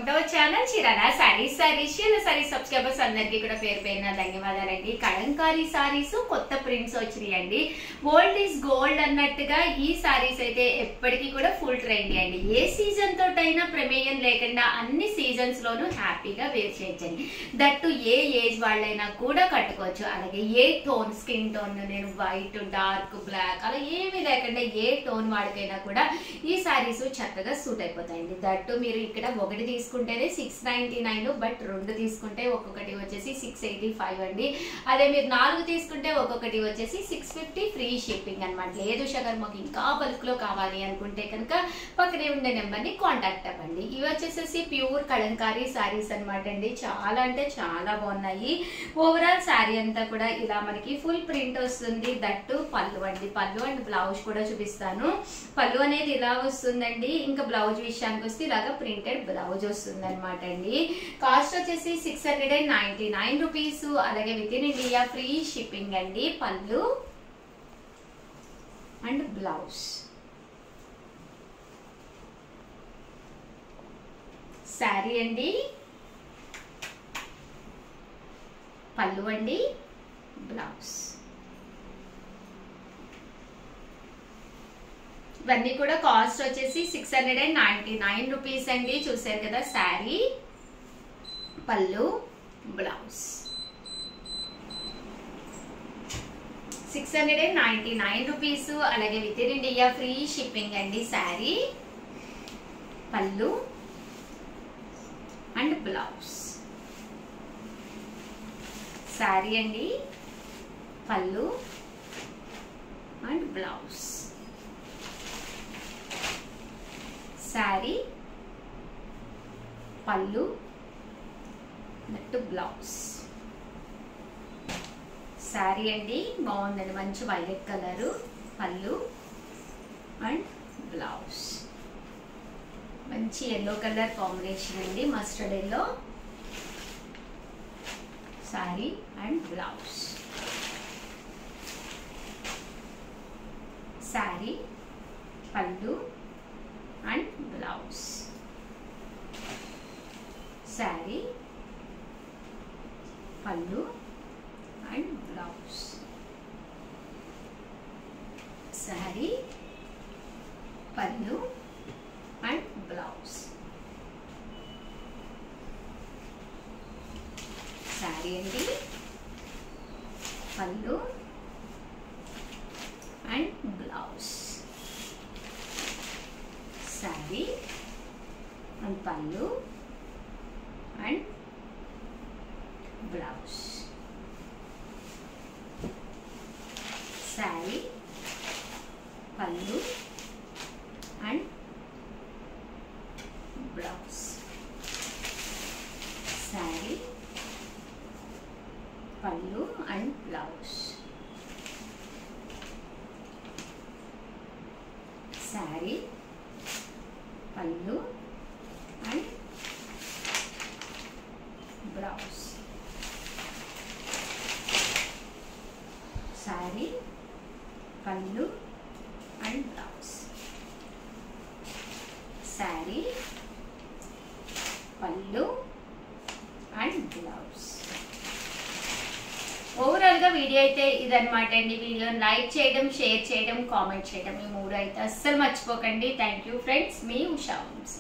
To our channel Chirala saris. Saris subscribers అందరికీ కూడా పేరు పేరున ధన్యవాదాలండి. కలంకారీ సారీస్ కొత్త ప్రింట్స్ వచ్చినాయండి. ఓల్డ్ ఈజ్ గోల్డ్ అన్నట్టుగా ఈ సారీస్ అయితే ఎప్పటికీ కూడా ఫుల్ ట్రెండ్ అండి. ఏ సీజన్ తోటైనా ప్రమేయం లేకుండా అన్ని సీజన్స్ లోనూ హ్యాపీగా వేర్ చేయొచ్చండి. దట్టు ఏ ఏజ్ వాళ్ళైనా కూడా కట్టుకోవచ్చు. అలాగే ఏ టోన్ స్కిన్ టోన్, నేను వైట్, డార్క్, బ్లాక్ అలా ఏమీ లేకుండా ఏ టోన్ వాడికైనా కూడా ఈ సారీస్ చక్కగా సూట్ అయిపోతాయండి. దట్టు మీరు ఇక్కడ ఒకటి తీసుకుంటేనే 699, బట్ రెండు తీసుకుంటే ఒక్కొక్కటి వచ్చేసి 685 అండి. అదే మీరు 4 తీసుకుంటే ఒక్కొక్కటి వచ్చేసి 650 ఫ్రీ షిప్పింగ్ అనమాట. లేదు షగర్ మాకు ఇంకా బల్క్ లో కావాలి అనుకుంటే కనుక పక్కనే ఉండే నెంబర్ ని కాంటాక్ట్ అవ్వండి. ఇవి వచ్చేసి ప్యూర్ కలంకారీ సారీస్ అనమాట అండి. చాలా అంటే చాలా బాగున్నాయి. ఓవరాల్ శారీ అంతా కూడా ఇలా మనకి ఫుల్ ప్రింట్ వస్తుంది. దట్టు పళ్ళు అండి. పళ్ళు అండ్ బ్లౌజ్ కూడా చూపిస్తాను. పళ్ళు అనేది ఇలా వస్తుందండి. ఇంకా బ్లౌజ్ విషయానికి వస్తే ఇలాగా ప్రింటెడ్ బ్లౌజ్ వస్తుంది అనమాట అండి. కాస్ట్ వచ్చేసి 699 రూపీస్. అలాగే with in India free shipping అండి. పళ్ళు అండ్ బ్లౌజ్. శారీ అండి, పళ్ళు అండి, బ్లౌజ్. ఇవన్నీ కూడా కాస్ట్ వచ్చేసి 699 రూపీస్ అండి. చూసారు కదా, శారీ, పళ్ళు, బ్లౌజ్. 699 రూపీస్. అలాగే with in India free shipping అండి. శారీ, పళ్ళు అండ్ బ్లౌజ్. శారీ అండి, పళ్ళు అండ్ బ్లౌజ్. శారీ, పళ్ళు, నెట్ బ్లౌజ్. శారీ అండి, బాగుందండి, మంచి వైలెట్ కలరు. పళ్ళు అండ్ బ్లౌజ్. మంచి ఎల్లో కలర్ కాంబినేషన్ అండి, mustard yellow. Sari and blouse. Sari, పళ్ళు అండ్ బ్లౌజ్. శారీ, పళ్ళు అండ్ బ్లౌజ్. శారీ, పళ్ళు అండ్ బ్లౌజ్. శారీ అండి, పళ్ళు అండ్ బ్లౌజ్. శారీ అండ్ పళ్ళు అండ్ బ్లౌజ్. శారీ, పళ్ళు అండ్ బ్లౌజ్. శారీ, పళ్ళు అండ్ బ్లౌజ్. శారీ, పళ్ళు అండ్ బ్లౌజ్. శారీ, పళ్ళు అండ్ బ్లౌజ్. శారీ, పళ్ళు అండ్ బ్లౌజ్. ఓవరాల్ గా వీడియో అయితే ఇదనమాట అండి. వీడియోని లైక్ చేయడం, షేర్ చేయడం, కామెంట్ చేయడం, ఈ 3 అయితే అస్సలు మర్చిపోకండి. Thank you friends. మీ ఉషా వంశీ.